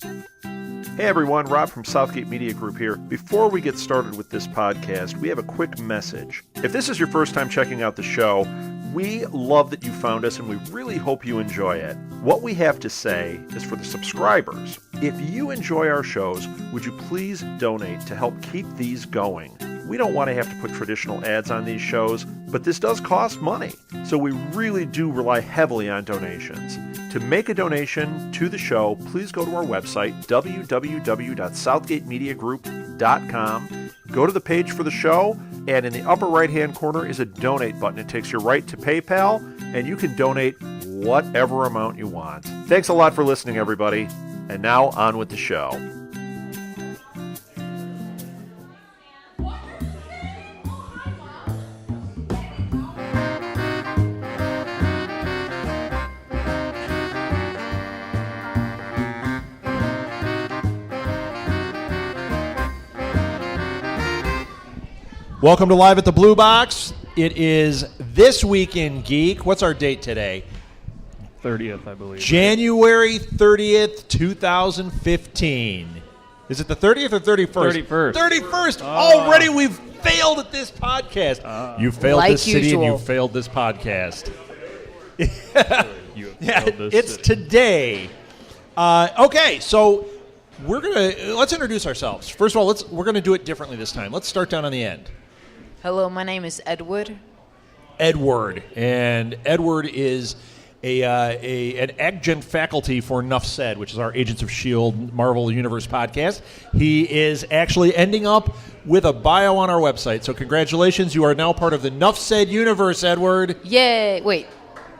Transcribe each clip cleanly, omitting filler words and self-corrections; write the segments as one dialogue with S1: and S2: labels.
S1: Hey everyone, Rob from Southgate Media Group here. Before we get started with this podcast, we have a quick message. If this is your first time checking out the show, we love that you found us and we really hope you enjoy it. What we have to say is for the subscribers. If you enjoy our shows, would you please donate to help keep these going? We don't want to have to put traditional ads on these shows, but this does cost money. So we really do rely heavily on donations. To make a donation to the show, please go to our website, www.southgatemediagroup.com. Go to the page for the show, and in the upper right-hand corner is a donate button. It takes you right to PayPal, and you can donate whatever amount you want. Thanks a lot for listening, everybody. And now, on with the show. Welcome to Live at the Blue Box. It is This Week in Geek. What's our date today?
S2: 30th, I believe.
S1: January 30th, 2015. Is it the 30th or 31st?
S2: 31st.
S1: 31st. Already we've failed at this podcast. You failed
S3: like
S1: this city
S3: usual.
S1: and you failed this podcast.
S2: You have failed this
S1: It's
S2: city.
S1: today. Okay, so let's introduce ourselves. First of all, we're gonna do it differently this time. Let's start down on the end.
S3: Hello, my name is Edward.
S1: Edward, and Edward is an adjunct faculty for Nuff Said, which is our Agents of S.H.I.E.L.D. Marvel Universe podcast. He is actually ending up with a bio on our website, so congratulations. You are now part of the Nuff Said universe, Edward.
S3: Yay! Wait.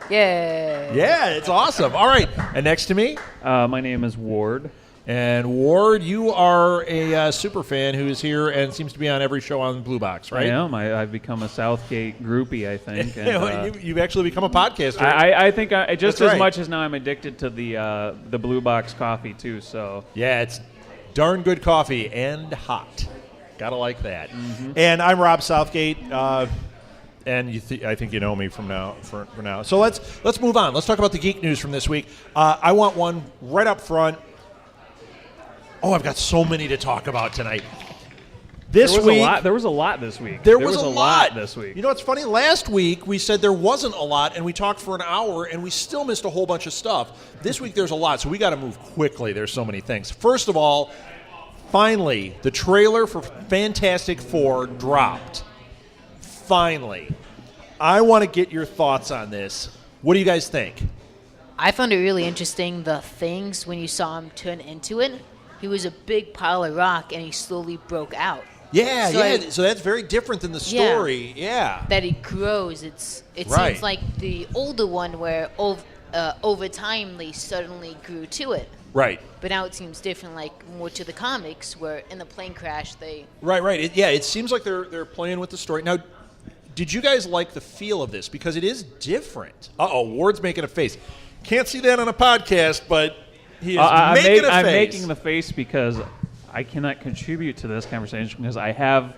S3: Yay!
S1: Yeah, it's awesome. All right, and next to me?
S2: My name is Ward.
S1: And Ward, you are a super fan who is here and seems to be on every show on Blue Box, right?
S2: I am. I've become a Southgate groupie, I think. And,
S1: You've actually become a podcaster.
S2: I think just
S1: That's
S2: as
S1: right.
S2: much as now I'm addicted to the Blue Box coffee, too. So
S1: Yeah, it's darn good coffee and hot. Gotta like that.
S2: Mm-hmm.
S1: And I'm Rob Southgate, and I think you know me from now for now. So let's move on. Let's talk about the geek news from this week. I want one right up front. Oh, I've got so many to talk about tonight. There was
S2: a lot this week.
S1: There was a lot
S2: this week.
S1: You know what's funny? Last week we said there wasn't a lot, and we talked for an hour, and we still missed a whole bunch of stuff. This week there's a lot, so we got to move quickly. There's so many things. First of all, finally, the trailer for Fantastic Four dropped. Finally. I want to get your thoughts on this. What do you guys think?
S3: I found it really interesting, the things when you saw him turn into it. He was a big pile of rock, and he slowly broke out.
S1: Yeah,
S3: So
S1: so that's very different than the story. Yeah.
S3: That he grows. It
S1: Right.
S3: seems like the older one where over time they suddenly grew to it.
S1: Right.
S3: But now it seems different, like more to the comics, where in the plane crash they...
S1: Right. It seems like they're playing with the story. Now, did you guys like the feel of this? Because it is different. Uh-oh, Ward's making a face. Can't see that on a podcast, but he is making a face.
S2: I'm making the face because I cannot contribute to this conversation because I have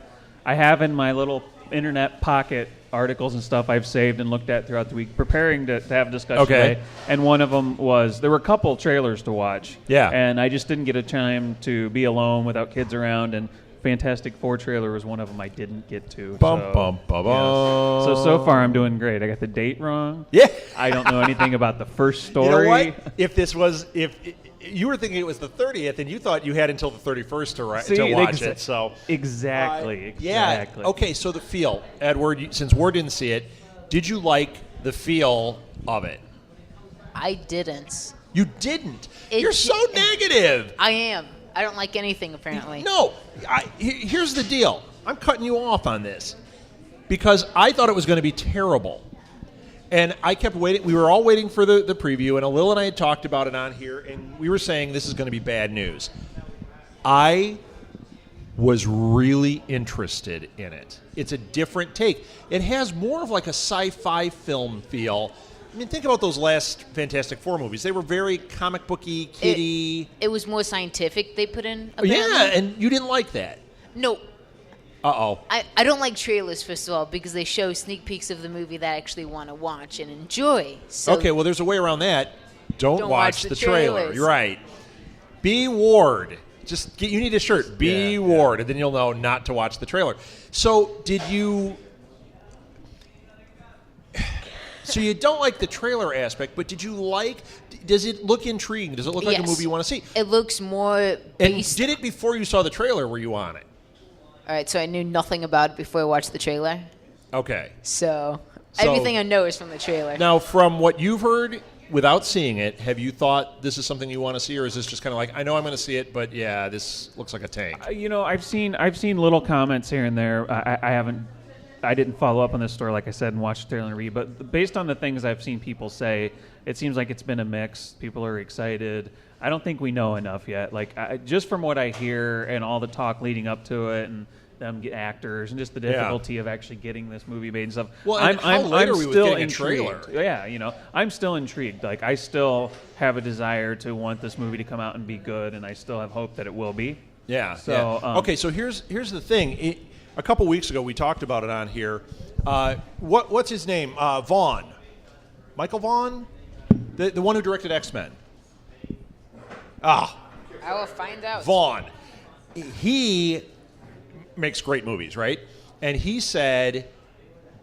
S2: in my little internet pocket articles and stuff I've saved and looked at throughout the week preparing to have a discussion today. And one of them was there were a couple trailers to watch.
S1: Yeah.
S2: And I just didn't get a time to be alone without kids around, and Fantastic Four trailer was one of them I didn't get to. So far I'm doing great. I got the date wrong.
S1: Yeah.
S2: I don't know anything about the first story.
S1: You know what? If you were thinking it was the 30th and you thought you had until the 31st to watch it. So
S2: Exactly.
S1: Yeah. Okay, so the feel. Edward, since Ward didn't see it, did you like the feel of it?
S3: I didn't.
S1: You didn't? You're so negative.
S3: I am. I don't like anything, apparently.
S1: No. Here's the deal. I'm cutting you off on this because I thought it was going to be terrible. And I kept waiting. We were all waiting for the preview, and Alil and I had talked about it on here, and we were saying this is going to be bad news. I was really interested in it. It's a different take. It has more of like a sci-fi film feel. I mean, think about those last Fantastic Four movies. They were very comic booky, kiddie.
S3: It was more scientific they put in, apparently.
S1: Yeah, and you didn't like that.
S3: No.
S1: Uh-oh.
S3: I don't like trailers, first of all, because they show sneak peeks of the movie that I actually want to watch and enjoy. So
S1: Okay, well, there's a way around that. Don't watch the trailer.
S3: trailers.
S1: You're right.
S4: B. Ward. You need a shirt. B. Ward, and then you'll know not to watch the trailer. So did you? So you don't like the trailer aspect, but did you like? Does it look intriguing? Does it look like a movie you want to see?
S3: It looks more
S4: And
S3: based.
S4: did it before you saw the trailer? Were you on it?
S3: All right, so I knew nothing about it before I watched the trailer.
S4: Okay.
S3: So everything I know is from the trailer.
S4: Now, from what you've heard without seeing it, have you thought this is something you want to see, or is this just kind of like, I know I'm going to see it, but yeah, this looks like a tank?
S2: I've seen little comments here and there. I didn't follow up on this story, like I said, and watch the trailer and read. But based on the things I've seen people say, it seems like it's been a mix. People are excited. I don't think we know enough yet. Just from what I hear and all the talk leading up to it, and them get actors, and just the difficulty of actually getting this movie made and stuff.
S4: Well, and how late are we with getting a trailer?
S2: Yeah, I'm still intrigued. I still have a desire to want this movie to come out and be good, and I still have hope that it will be.
S4: Yeah.
S2: So,
S4: okay, so here's the thing. A couple weeks ago, we talked about it on here. What's his name? Vaughn. Michael Vaughn? The one who directed X-Men.
S3: I will find out.
S4: Vaughn. He makes great movies, right? And he said,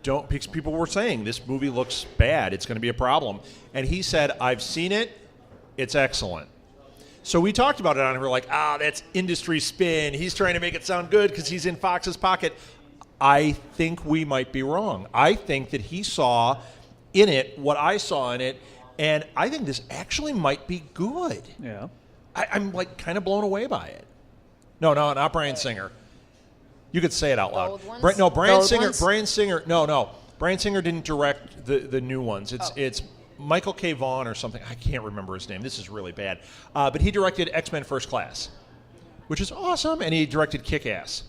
S4: because people were saying this movie looks bad, it's going to be a problem. And he said, I've seen it, it's excellent. So we talked about it on here. We're like, that's industry spin. He's trying to make it sound good because he's in Fox's pocket. I think we might be wrong. I think that he saw in it what I saw in it, and I think this actually might be good.
S2: Yeah.
S4: I'm kind of blown away by it. No, not Bryan Singer. You could say it out loud. Bryan Singer. No. Bryan Singer didn't direct the new ones. It's Michael K. Vaughn or something. I can't remember his name. This is really bad. But he directed X-Men First Class, which is awesome, and he directed Kick-Ass.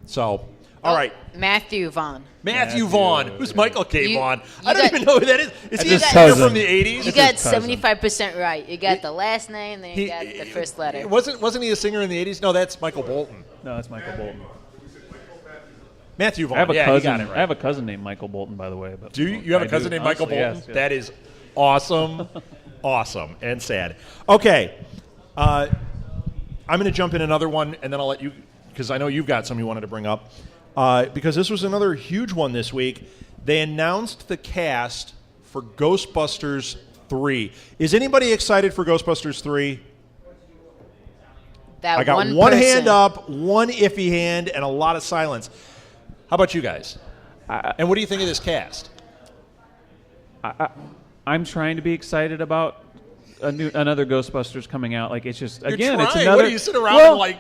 S4: So, all right.
S3: Matthew Vaughn.
S4: Matthew Vaughn. Who's Michael K. Vaughn? I don't even know who that is. Is he a singer
S2: cousin
S4: from the 80s?
S3: You got 75% right. You got the last name, then you got the first letter.
S4: Wasn't he a singer in the 80s? No, that's Michael Bolton.
S2: No, it's Michael Bolton.
S4: Matthew Vaughn.
S2: I have a
S4: cousin.
S2: cousin.
S4: You got it right.
S2: I have a cousin named Michael Bolton, by the way. But
S4: Do you? You have a cousin named Michael Bolton?
S2: Yes.
S4: That is awesome, awesome, and sad. Okay, I'm going to jump in another one, and then I'll let you, because I know you've got some you wanted to bring up. Because this was another huge one this week. They announced the cast for Ghostbusters 3. Is anybody excited for Ghostbusters 3? I got one hand up, one iffy hand, and a lot of silence. How about you guys? And what do you think of this cast?
S2: I'm trying to be excited about another Ghostbusters coming out. It's just
S4: You're
S2: again,
S4: trying.
S2: it's another.
S4: What do you sit around and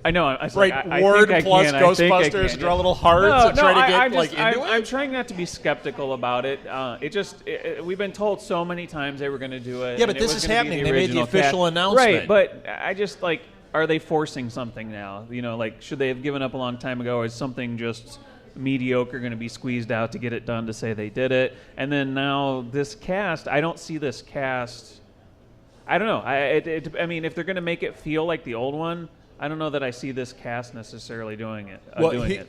S2: I know. I
S4: Word
S2: think
S4: plus
S2: I can.
S4: Ghostbusters, draw little hearts, and try to get into it?
S2: I'm trying not to be skeptical about it. We've been told so many times they were going to do it.
S4: Yeah, but this is happening. They made the official announcement.
S2: Right, but I just are they forcing something now? Should they have given up a long time ago? Or is something just mediocre going to be squeezed out to get it done to say they did it? And then now this cast, I don't see this cast. I don't know. I mean, if they're going to make it feel like the old one, I don't know that I see this cast necessarily doing it.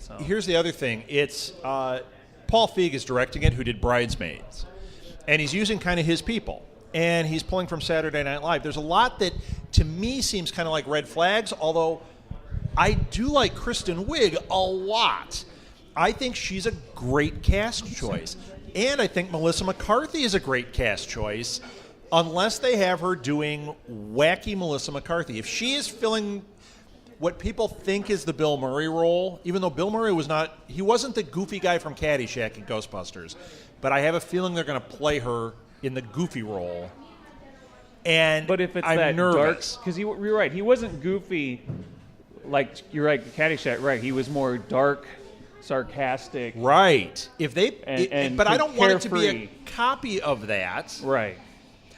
S2: So.
S4: Here's the other thing. It's Paul Feig is directing it, who did Bridesmaids. And he's using kind of his people. And he's pulling from Saturday Night Live. There's a lot that, to me, seems kind of like red flags, although I do like Kristen Wiig a lot. I think she's a great cast choice. And I think Melissa McCarthy is a great cast choice, unless they have her doing wacky Melissa McCarthy. If she is filling what people think is the Bill Murray role, even though Bill Murray wasn't the goofy guy from Caddyshack in Ghostbusters, but I have a feeling they're going to play her in the goofy role.
S2: But if it's
S4: I'm nervous.
S2: Because you're right, he wasn't goofy you're right, Caddyshack, right? He was more dark, sarcastic.
S4: Right. But I don't want it to be a
S2: carefree.
S4: copy of that.
S2: Right.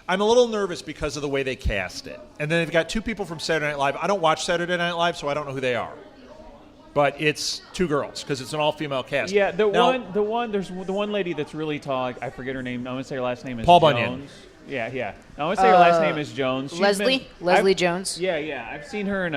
S4: I'm a little nervous because of the way they cast it. And then they've got two people from Saturday Night Live. I don't watch Saturday Night Live, so I don't know who they are. But it's two girls because it's an all-female cast.
S2: Yeah, there's the one lady that's really tall. I forget her name. I want to say her last name is
S4: Paul
S2: Jones.
S4: Bunyan.
S2: Yeah. I want to say her last name is Jones.
S3: Leslie Jones.
S2: Yeah. I've seen her in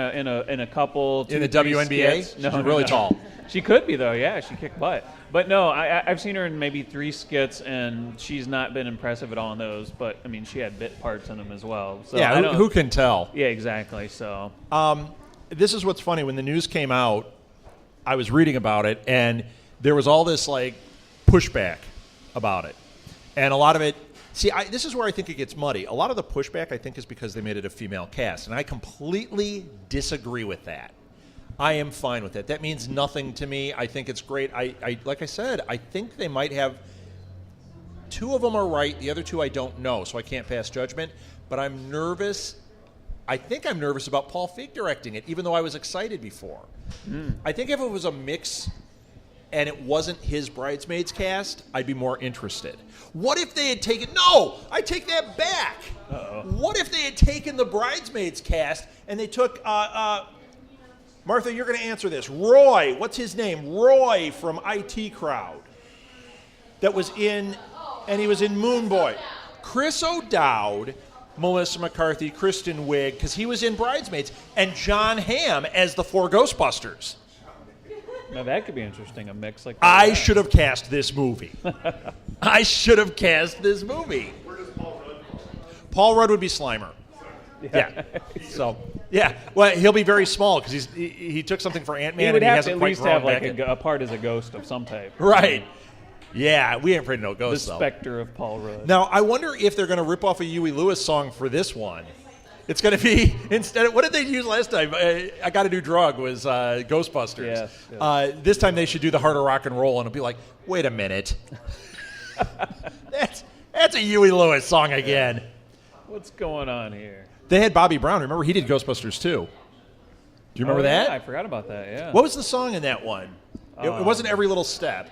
S2: a couple.
S4: In the WNBA?
S2: Skits. No,
S4: She's really tall.
S2: She could be, though. Yeah, she kicked butt. But no, I've seen her in maybe 3 skits, and she's not been impressive at all in those. But, I mean, she had bit parts in them as well. So
S4: yeah, who can tell?
S2: Yeah, exactly. So
S4: this is what's funny. When the news came out, I was reading about it, and there was all this, like, pushback about it. And a lot of it, this is where I think it gets muddy. A lot of the pushback, I think, is because they made it a female cast. And I completely disagree with that. I am fine with it. That means nothing to me. I think it's great. I like I said, I think they might have 2 of them are right. The other 2 I don't know, so I can't pass judgment. But I'm nervous. I think I'm nervous about Paul Feig directing it, even though I was excited before. I think if it was a mix and it wasn't his Bridesmaids cast, I'd be more interested. What if they had taken... No! I take that back. Uh-oh. What if they had taken the Bridesmaids cast and they took... Martha, you're going to answer this. Roy, what's his name? Roy from IT Crowd. That was in... And he was in Moon Boy. Chris O'Dowd, Melissa McCarthy, Kristen Wiig, because he was in Bridesmaids, and John Hamm as the 4 Ghostbusters.
S2: Now that could be interesting, a mix like that.
S4: I should have cast this movie. I should have cast this movie.
S5: Where does Paul Rudd fall?
S4: Paul Rudd would be Slimer. Yeah. So, yeah. Well, he'll be very small because he took something for Ant-Man
S2: He would
S4: and he
S2: have to
S4: hasn't
S2: at
S4: quite
S2: least
S4: grown
S2: have like
S4: back in.
S2: a part as a ghost of some type.
S4: Right. Yeah, we ain't afraid of no
S2: The
S4: ghosts, though.
S2: specter of Paul Rudd.
S4: Now, I wonder if they're going to rip off a Huey Lewis song for this one. It's going to be, instead of, what did they use last time? I Got a New Drug was Ghostbusters.
S2: Yes.
S4: This time they should do the Heart of Rock and Roll, and it'll be like, wait a minute. That's a Huey Lewis song again.
S2: What's going on here?
S4: They had Bobby Brown. Remember, he did Ghostbusters too. Do you remember that?
S2: Yeah, I forgot about that, yeah.
S4: What was the song in that one? It wasn't Every Little Step.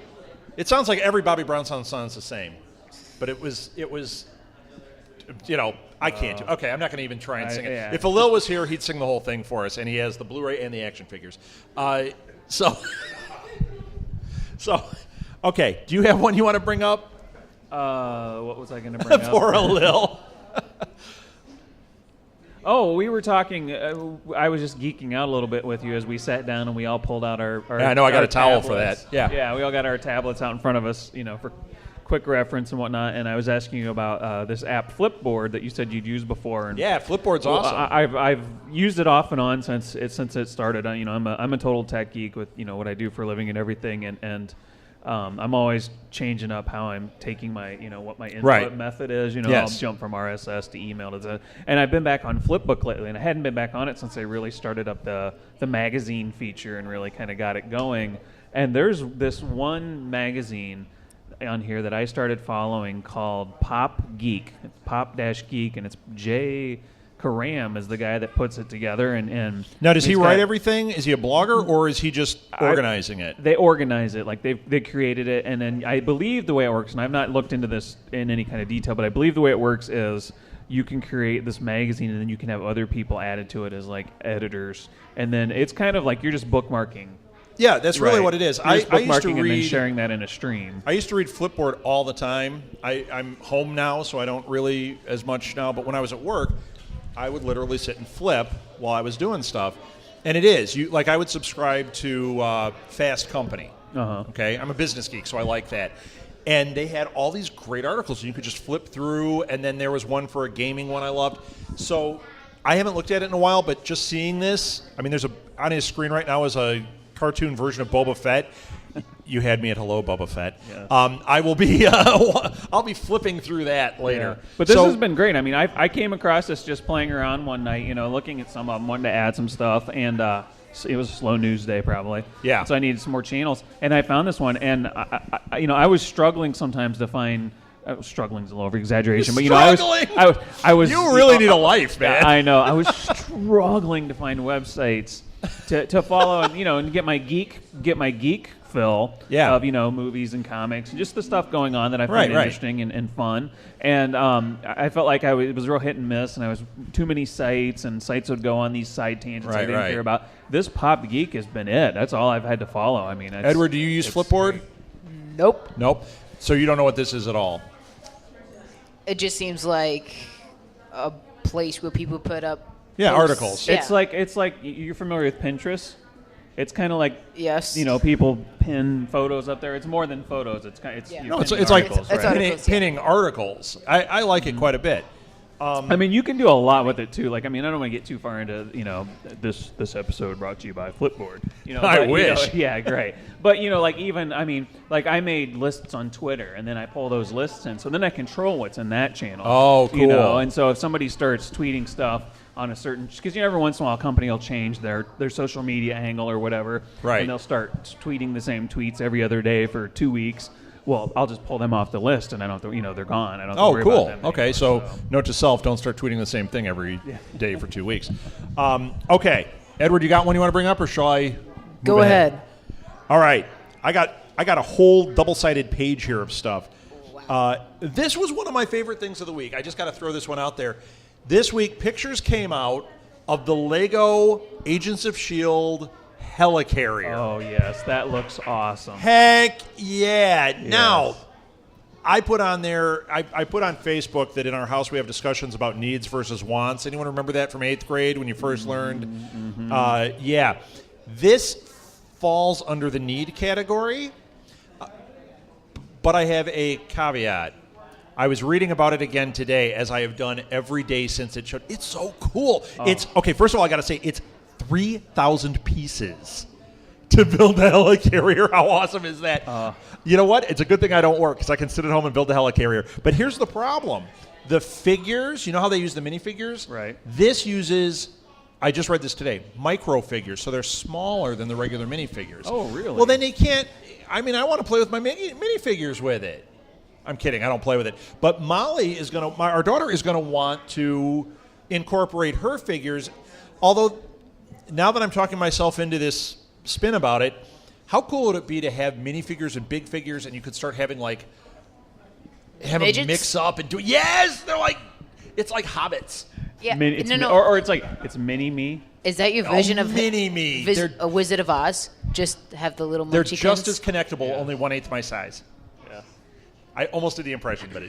S4: It sounds like every Bobby Brown song sounds the same. But it was, you know, I can't do. Okay, I'm not going to even try and sing it.
S2: Yeah.
S4: If Alil was here, he'd sing the whole thing for us, and he has the Blu-ray and the action figures. So, okay. Do you have one you want to bring up?
S2: What was I going to bring up?
S4: For Alil.
S2: Oh, we were talking. I was just geeking out a little bit with you as we sat down and we all pulled out our
S4: Yeah, I know. I got
S2: our
S4: a towel for
S2: tablets.
S4: that. Yeah.
S2: Yeah, we all got our tablets out in front of us, you know, for quick reference and whatnot. And I was asking you about this app Flipboard that you said you'd used before. And
S4: Yeah, Flipboard's awesome.
S2: I've used it off and on since it started. You know, I'm a total tech geek with what I do for a living and everything, and I'm always changing up how I'm taking my what my input method is.
S4: Yes.
S2: I'll jump from RSS to email to that. And I've been back on Flipbook lately, and I hadn't been back on it since they really started up the magazine feature and really kind of got it going. And there's this one magazine on here that I started following called Pop Geek. It's Pop-Geek, and it's Jay Karam is the guy that puts it together. And
S4: now, does he
S2: he's
S4: write
S2: got-
S4: everything? Is he a blogger, or is he just organizing it?
S2: They organize it, like they created it, and then I believe the way it works, and I've not looked into this in any kind of detail, but I believe the way it works is you can create this magazine, and then you can have other people added to it as like editors, and then it's kind of like you're just bookmarking.
S4: Yeah, that's really
S2: Right.
S4: what it is.
S2: You're just
S4: I used
S2: bookmarking
S4: to
S2: and then
S4: read.
S2: sharing that in a stream.
S4: I used to read Flipboard all the time. I'm home now, so I don't really as much now. But when I was at work, I would literally sit and flip while I was doing stuff. And it is I would subscribe to Fast Company.
S2: Uh-huh.
S4: Okay, I'm a business geek, so I like that. And they had all these great articles, and you could just flip through. And then there was one for a gaming one I loved. So I haven't looked at it in a while, but just seeing this, I mean, there's on his screen right now is a cartoon version of Boba Fett. You had me at hello, Boba Fett.
S2: Yeah.
S4: I will be. I'll be flipping through that later.
S2: Yeah. But this has been great. I mean, I came across this just playing around one night, looking at some of them, wanting to add some stuff, and so it was a slow news day probably.
S4: Yeah.
S2: So I needed some more channels, and I found this one, and I was struggling sometimes to find. Struggling's a little over exaggeration, but
S4: Struggling?
S2: I was.
S4: You really need a life, man.
S2: I know. I was struggling to find websites to follow, and get my geek fill of movies and comics and just the stuff going on that I find interesting and fun. And I felt like it was real hit and miss, and I was too many sites, and sites would go on these side tangents I didn't care about. This Pop Geek has been it. That's all I've had to follow. I mean,
S4: Edward, do you use Flipboard?
S3: Nope.
S4: Nope. So you don't know what this is at all?
S3: It just seems like a place where people put up
S4: Yeah,
S3: posts.
S4: articles.
S3: Yeah.
S2: It's like you're familiar with Pinterest. It's kind of like
S3: Yes.
S2: people pin photos up there. It's more than photos. It's kind.
S3: Yeah.
S2: You're
S4: No, it's
S2: pinning
S4: like
S2: articles,
S3: It's
S2: right?
S3: articles,
S4: pinning articles. I like it quite a bit.
S2: I mean, you can do a lot with it too. Like, I mean, I don't want to get too far into this episode brought to you by Flipboard.
S4: I
S2: but,
S4: wish.
S2: Yeah, great. But like even I mean, like I made lists on Twitter, and then I pull those lists in, so then I control what's in that channel.
S4: Oh, cool.
S2: And so if somebody starts tweeting stuff on a certain, because every once in a while a company will change their social media angle or whatever,
S4: Right.
S2: And they'll start tweeting the same tweets every other day for 2 weeks. Well, I'll just pull them off the list, and I don't have to, they're gone. I don't have to worry
S4: Cool.
S2: about them
S4: Okay,
S2: anymore,
S4: so note to self: don't start tweeting the same thing every day for 2 weeks. Okay, Edward, you got one you want to bring up, or shall I? Move
S3: Go ahead.
S4: All right, I got a whole double-sided page here of stuff. This was one of my favorite things of the week. I just got to throw this one out there. This week, pictures came out of the Lego Agents of S.H.I.E.L.D. helicarrier.
S2: Oh yes, that looks awesome.
S4: Heck yeah! Now, I put on there. I put on Facebook that in our house we have discussions about needs versus wants. Anyone remember that from 8th grade when you first learned? Mm-hmm. Yeah, this falls under the need category, but I have a caveat. I was reading about it again today, as I have done every day since it showed. It's so cool. It's okay. First of all, I got to say it's 3,000 pieces to build a helicarrier. How awesome is that? You know what? It's a good thing I don't work, because I can sit at home and build a helicarrier. But here's the problem. The figures, you know how they use the minifigures?
S2: Right.
S4: This uses, I just read this today, micro figures. So they're smaller than the regular minifigures.
S2: Oh, really?
S4: Well, then they can't, I want to play with my minifigures with it. I'm kidding. I don't play with it. But Molly is going to, our daughter is going to want to incorporate her figures, although now that I'm talking myself into this spin about it, how cool would it be to have minifigures and big figures, and you could start having have them
S3: Midgets?
S4: mix up and do? Yes, they're it's like hobbits.
S3: Yeah.
S2: It's or it's like it's mini me.
S3: Is that your vision of
S4: mini me?
S3: a Wizard of Oz? Just have the little
S4: They're
S3: munchkins?
S4: just as connectable, only 1/8 my size.
S2: Yeah.
S4: I almost did the impression, but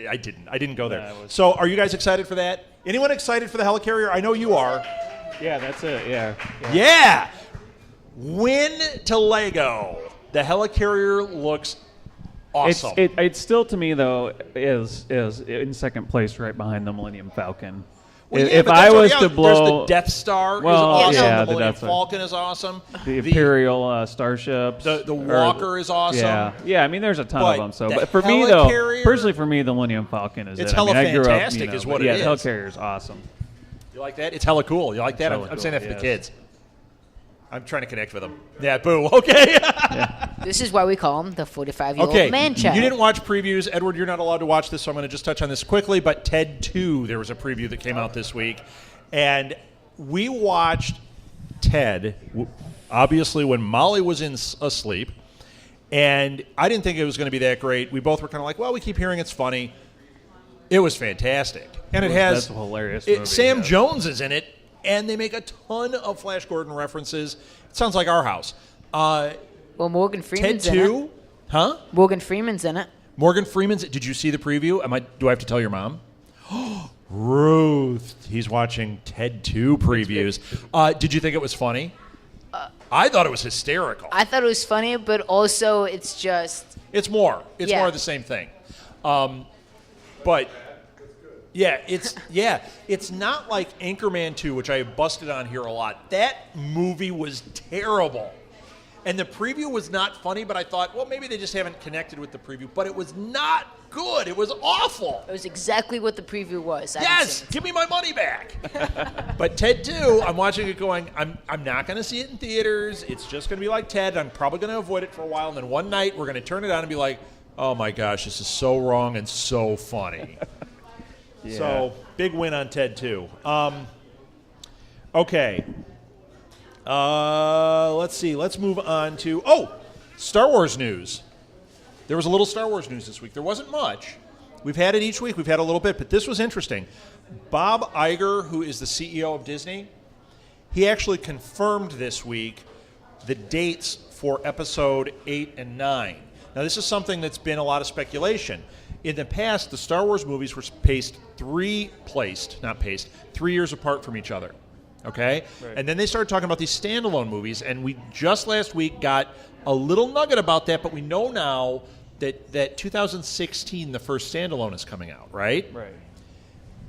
S4: I didn't. I didn't go there.
S2: Yeah,
S4: So, are you guys excited for that? Anyone excited for the helicarrier? I know you are.
S2: Yeah, that's it. Yeah.
S4: Yeah. Win to Lego. The helicarrier looks awesome.
S2: It's still, to me though, is in second place, right behind the Millennium Falcon.
S4: Well, yeah,
S2: if
S4: but
S2: I
S4: that's
S2: was
S4: already
S2: to
S4: out.
S2: blow,
S4: There's the Death Star is
S2: Well,
S4: awesome.
S2: yeah,
S4: the
S2: the
S4: Millennium
S2: Death Star.
S4: Falcon is awesome.
S2: the Imperial starships,
S4: The Walker is awesome.
S2: Yeah. I mean, there's a ton
S4: But
S2: of them. So,
S4: the
S2: but for me though,
S4: helicarrier-
S2: personally, for me, the Millennium Falcon is
S4: It's
S2: it. I mean,
S4: hella
S2: I grew
S4: fantastic
S2: up,
S4: is what
S2: but
S4: it
S2: yeah,
S4: is.
S2: the helicarrier is awesome.
S4: You like that? It's hella cool. You like that?
S2: hella
S4: I'm saying that
S2: cool,
S4: for the
S2: yes.
S4: kids. I'm trying to connect with them. Yeah, boo. Okay.
S3: This is why we call him the 45-year-old
S4: Okay.
S3: man child.
S4: You didn't watch previews. Edward, you're not allowed to watch this, so I'm going to just touch on this quickly. But Ted 2, there was a preview that came out this week. And we watched Ted, obviously, when Molly was asleep. And I didn't think it was going to be that great. We both were kind of like, well, we keep hearing it's funny. It was fantastic. And it has...
S2: That's a hilarious movie,
S4: Sam
S2: yeah.
S4: Jones is in it. And they make a ton of Flash Gordon references. It sounds like our house.
S3: Well, Morgan
S4: Ted
S3: Freeman's in
S4: 2...
S3: it.
S4: Huh?
S3: Morgan Freeman's in it.
S4: Morgan Freeman's. Did you see the preview? Do I have to tell your mom? Ruth, he's watching Ted 2 previews. Did you think it was funny? I thought it was hysterical.
S3: I thought it was funny, but also it's just...
S4: It's more. It's
S3: Yeah.
S4: more of the same thing. But it's not like Anchorman 2, which I have busted on here a lot. That movie was terrible. And the preview was not funny, but I thought, well, maybe they just haven't connected with the preview. But it was not good. It was awful.
S3: It was exactly what the preview was. I haven't
S4: Yes,
S3: seen it.
S4: give me my money back. But Ted 2, I'm watching it going, I'm not going to see it in theaters. It's just going to be like Ted. I'm probably going to avoid it for a while. And then one night, we're going to turn it on and be like, oh, my gosh, this is so wrong and so funny.
S2: Yeah.
S4: So, big win on Ted 2. Okay. Let's see. Let's move on to, Star Wars news. There was a little Star Wars news this week. There wasn't much. We've had it each week. We've had a little bit, but this was interesting. Bob Iger, who is the CEO of Disney, he actually confirmed this week the dates for episode 8 and 9. Now, this is something that's been a lot of speculation. In the past, the Star Wars movies were paced 3 years apart from each other. Okay?
S2: Right.
S4: And then they started talking about these standalone movies, and we just last week got a little nugget about that, but we know now that 2016, the first standalone is coming out, right?
S2: Right.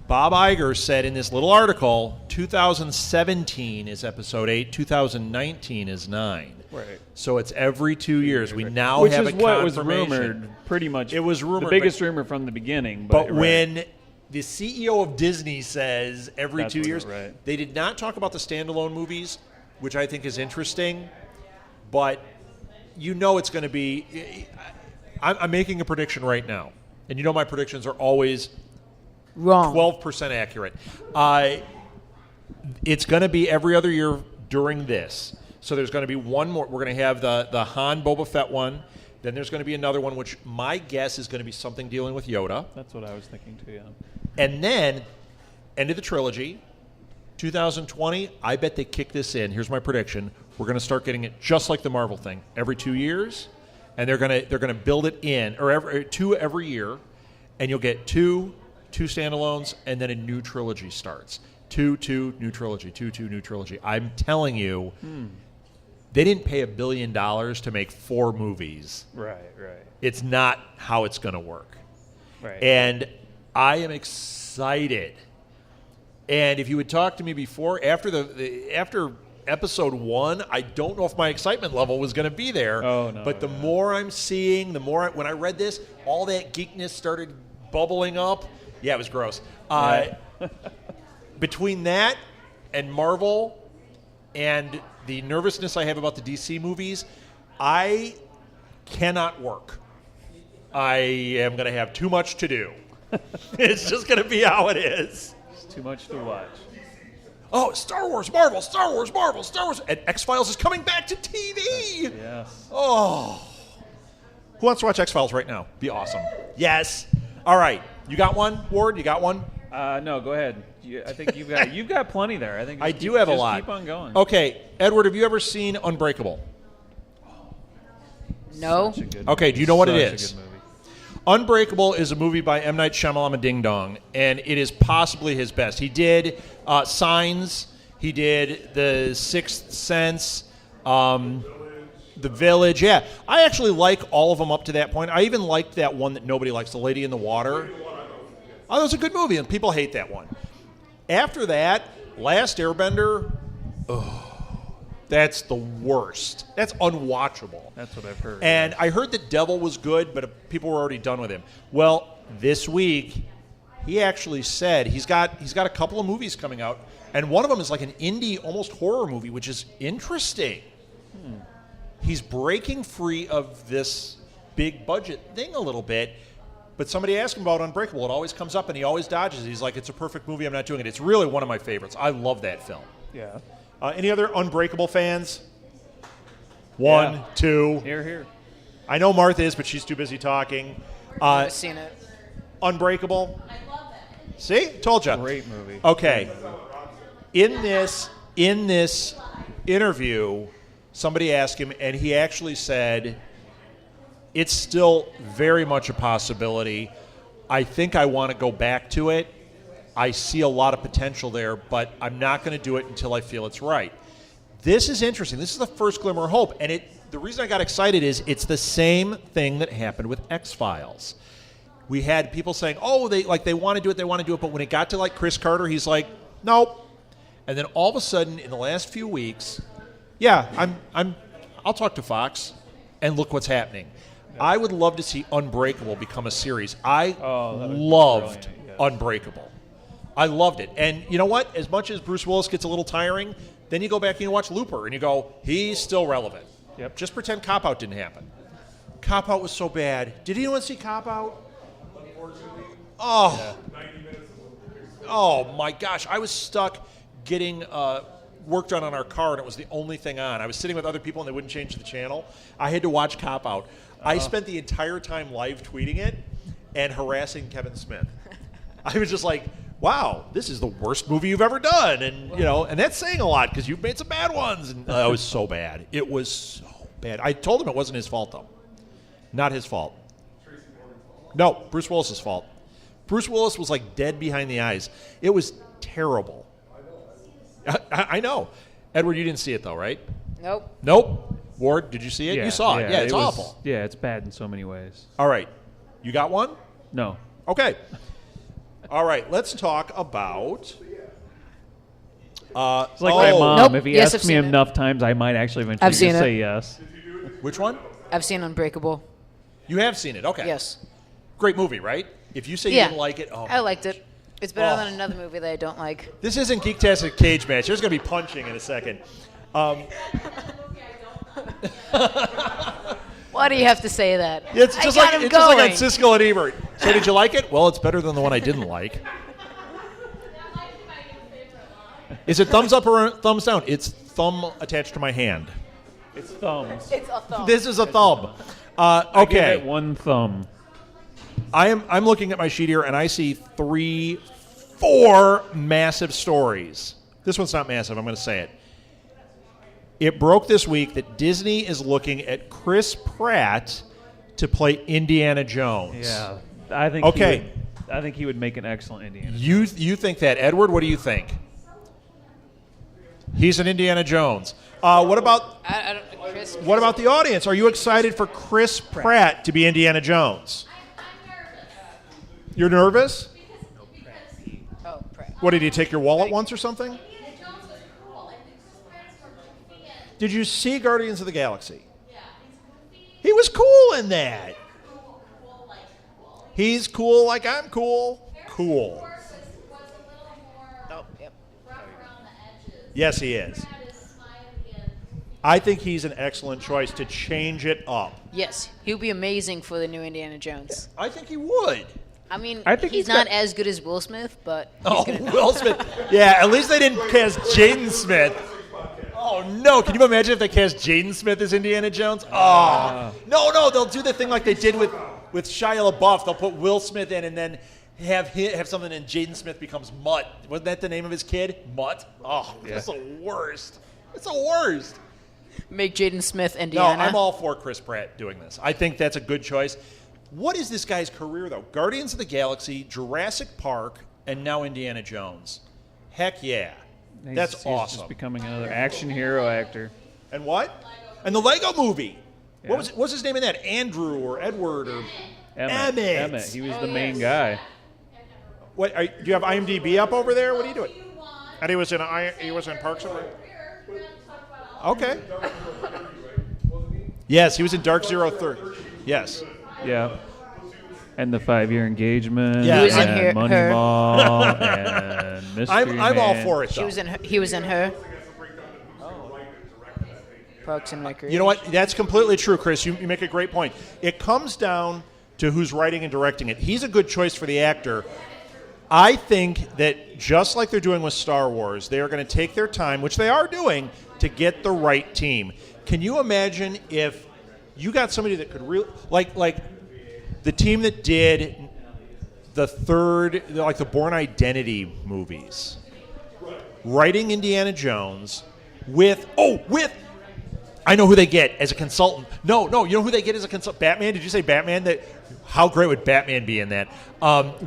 S4: Bob Iger said in this little article, 2017 is episode 8, 2019 is 9.
S2: Right.
S4: So it's every 2 years. We now
S2: Which
S4: have
S2: is
S4: a
S2: what was
S4: confirmation.
S2: rumored, pretty much.
S4: It was rumored,
S2: the biggest rumor from the beginning.
S4: But
S2: right.
S4: when the CEO of Disney says every
S2: That's
S4: 2
S2: what-
S4: years,
S2: right.
S4: they did not talk about the standalone movies, which I think is interesting. But you know it's going to be. I'm making a prediction right now, and you know my predictions are always
S3: Wrong.
S4: 12% accurate. It's going to be every other year during this. So there's going to be one more. We're going to have the Han Boba Fett one. Then there's going to be another one, which my guess is going to be something dealing with Yoda.
S2: That's what I was thinking too. Yeah.
S4: And then, end of the trilogy, 2020. I bet they kick this in. Here's my prediction: we're going to start getting it just like the Marvel thing every 2 years, and they're going to build it in, or two every year, and you'll get two standalones, and then a new trilogy starts. Two new trilogy. Two new trilogy. I'm telling you. They didn't pay $1 billion to make 4 movies.
S2: Right.
S4: It's not how it's going to work.
S2: Right.
S4: And I am excited. And if you would talk to me before, after episode 1, I don't know if my excitement level was going to be there.
S2: Oh, no,
S4: but the more I'm seeing, when I read this, all that geekness started bubbling up. Yeah, it was gross. Between that and Marvel and the nervousness I have about the DC movies, I cannot work. I am going to have too much to do. It's just going to be how it is.
S2: It's too much to watch.
S4: Oh, Star Wars, Marvel, Star Wars, Marvel, Star Wars. And X-Files is coming back to TV.
S2: Yes.
S4: Oh. Who wants to watch X-Files right now? Be awesome. Yes. All right. You got one, Ward? You got one?
S2: No, go ahead. I think you've got plenty there. I think
S4: I do have a lot.
S2: Keep on going.
S4: Okay, Edward, have you ever seen Unbreakable?
S3: No.
S2: Such a good
S4: Okay,
S2: movie.
S4: do you know what it
S2: Such a
S4: is?
S2: good movie.
S4: Unbreakable is a movie by M. Night Shyamalan Ding Dong, and it is possibly his best. He did Signs. He did The Sixth Sense, The Village. Yeah, I actually like all of them up to that point. I even liked that one that nobody likes, The Lady in the Water. Oh, that was a good movie, and people hate that one. After that, Last Airbender, that's the worst. That's unwatchable.
S2: That's what I've heard.
S4: And I heard that Devil was good, but people were already done with him. Well, this week, he actually said he's got a couple of movies coming out, and one of them is like an indie, almost horror movie, which is interesting. He's breaking free of this big budget thing a little bit, but somebody asked him about Unbreakable. It always comes up, and he always dodges. He's like, it's a perfect movie. I'm not doing it. It's really one of my favorites. I love that film.
S2: yeah.
S4: Any other Unbreakable fans? One,
S2: Yeah.
S4: two.
S2: Here.
S4: I know Martha is, but she's too busy talking.
S3: I've seen it.
S4: Unbreakable. I love that. See? Told you.
S2: Great movie.
S4: Okay. In this interview, somebody asked him, and he actually said, it's still very much a possibility. I think I want to go back to it. I see a lot of potential there, but I'm not going to do it until I feel it's right. This is interesting. This is the first glimmer of hope, and the reason I got excited is it's the same thing that happened with X-Files. We had people saying, "Oh, they want to do it, but when it got to like Chris Carter, he's like, nope." And then all of a sudden, in the last few weeks, yeah, I'll talk to Fox, and look what's happening. I would love to see Unbreakable become a series. I
S2: that would be
S4: loved
S2: brilliant, yes.
S4: Unbreakable. I loved it. And you know what? As much as Bruce Willis gets a little tiring, then you go back and you watch Looper, and you go, he's still relevant.
S2: Yep.
S4: Just pretend Cop Out didn't happen. Cop Out was so bad. Did anyone see Cop Out? Oh. Oh, my gosh. I was stuck getting work done on our car, and it was the only thing on. I was sitting with other people, and they wouldn't change the channel. I had to watch Cop Out. I spent the entire time live tweeting it and harassing Kevin Smith. I was just like, wow, this is the worst movie you've ever done. And, and that's saying a lot because you've made some bad ones. And it was so bad. It was so bad. I told him it wasn't his fault, though. Not his fault. No, Bruce Willis's fault. Bruce Willis was like dead behind the eyes. It was terrible. I know. Edward, you didn't see it, though, right?
S3: Nope.
S4: Nope. Ward, did you see it? You saw it. Yeah, it's awful.
S2: Yeah, it's bad in so many ways.
S4: All right. You got one?
S2: No.
S4: Okay. All right. Let's talk about...
S2: It's like my mom.
S3: Nope.
S2: If he
S3: Yes,
S2: asks
S3: I've
S2: me
S3: seen it.
S2: enough times, I might actually eventually
S3: I've seen
S2: just
S3: it.
S2: say yes.
S4: Which one?
S3: I've seen Unbreakable.
S4: You have seen it. Okay.
S3: Yes.
S4: Great movie, right? If you say you
S3: Yeah.
S4: didn't like it,
S3: I liked it. It's better
S4: Oh.
S3: than another movie that I don't like.
S4: This isn't Geektastic Cage Match. There's going to be punching in a second.
S3: Why do you have to say that?
S4: It's
S3: I
S4: just
S3: got
S4: like
S3: him
S4: it's just like on
S3: going.
S4: Siskel and Ebert. So did you like it? Well, it's better than the one I didn't like. Is it thumbs up or thumbs down? It's thumb attached to my hand.
S2: It's thumbs.
S3: It's a thumb.
S4: This is a thumb.
S2: I give
S4: Okay.
S2: it one thumb.
S4: I'm looking at my sheet here, and I see 4 massive stories. This one's not massive. I'm going to say it. It broke this week that Disney is looking at Chris Pratt to play Indiana Jones.
S2: Yeah, I think.
S4: Okay.
S2: I think he would make an excellent Indiana.
S4: You think that, Edward? What do you think? He's an Indiana Jones. What about
S3: Chris,
S4: what about the audience? Are you excited for Chris Pratt to be Indiana Jones? You're nervous?
S3: Oh, Pratt.
S4: What, did he take your wallet once or something? Did you see Guardians of the Galaxy? He was cool in that. He's cool like I'm cool. Cool.
S3: Oh, yep.
S4: Yes, he is. I think he's an excellent choice to change it up.
S3: Yes, he'll be amazing for the new Indiana Jones.
S4: I think he would.
S3: I mean,
S2: I think
S3: he's
S2: he's
S3: not
S2: got-
S3: as good as Will Smith, but he's
S4: Oh,
S3: good enough.
S4: Will Smith. Yeah, at least they didn't cast Jaden Smith. Oh, no. Can you imagine if they cast Jaden Smith as Indiana Jones? Oh. No, they'll do the thing like they did with Shia LaBeouf. They'll put Will Smith in and then have something and Jaden Smith becomes Mutt. Wasn't that the name of his kid? Mutt? Oh, that's the worst. It's the worst.
S3: Make Jaden Smith
S4: No,
S3: Indiana.
S4: I'm all for Chris Pratt doing this. I think that's a good choice. What is this guy's career, though? Guardians of the Galaxy, Jurassic Park, and now Indiana Jones. Heck yeah. That's
S2: He's
S4: awesome.
S2: just becoming another action hero actor.
S4: And what? And the Lego movie.
S2: Yeah.
S4: What's his name in that? Andrew or Edward or Emmett.
S2: Emmett. He was the main guy.
S4: what? Do you have IMDb up over there? What are you doing? And he was in Parks and Rec. Okay. Yes, he was in Dark Zero 30. Yes.
S2: Yeah. And the 5-year engagement.
S4: Yeah. He was in
S2: and
S3: her-
S2: Moneyball and Mystery
S4: I'm all
S2: Man.
S4: for it, though.
S3: He was in her. Parks and Recreation.
S4: You know what? That's completely true, Chris. You make a great point. It comes down to who's writing and directing it. He's a good choice for the actor. I think that just like they're doing with Star Wars, they are going to take their time, which they are doing, to get the right team. Can you imagine if you got somebody that could really like the team that did the the Bourne Identity movies, writing Indiana Jones with I know who they get as a consultant. No, you know who they get as a consultant? Batman? Did you say Batman? How great would Batman be in that?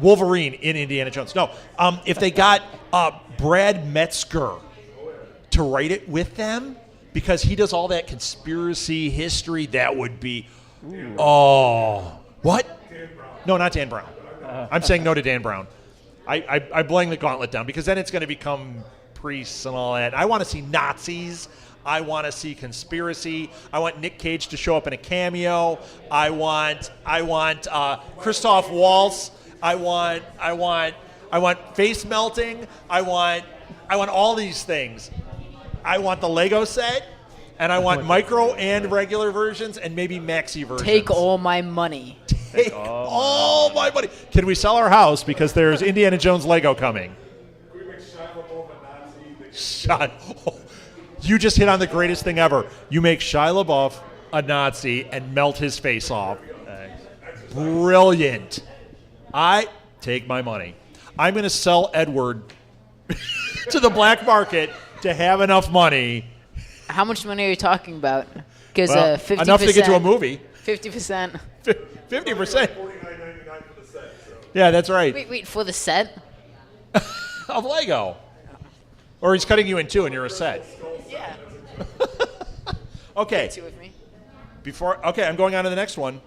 S4: Wolverine in Indiana Jones. No, if they got Brad Metzger to write it with them, because he does all that conspiracy history, that would be... What? No, not Dan Brown. I'm saying no to Dan Brown. I blang the gauntlet down, because then it's going to become priests and all that. I want to see Nazis. I want to see conspiracy. I want Nick Cage to show up in a cameo. I want Christoph Waltz. I want face melting. I want all these things. I want the Lego set, and I want micro and regular versions, and maybe maxi versions.
S3: Take all my money.
S4: Take all my money. Can we sell our house because there's Indiana Jones Lego coming? You just hit on the greatest thing ever. You make Shia LaBeouf a Nazi and melt his face off. Brilliant. I take my money. I'm going to sell Edward to the black market to have enough money.
S3: How much money are you talking about? Because
S4: Well,
S3: 50%.
S4: enough to get to a movie.
S3: 50%.
S4: 50%. Yeah, that's right.
S3: Wait, for the set?
S4: Of Lego. Or he's cutting you in two and you're a set.
S3: Yeah.
S4: Okay.
S3: Two with me.
S4: I'm going on to the next one.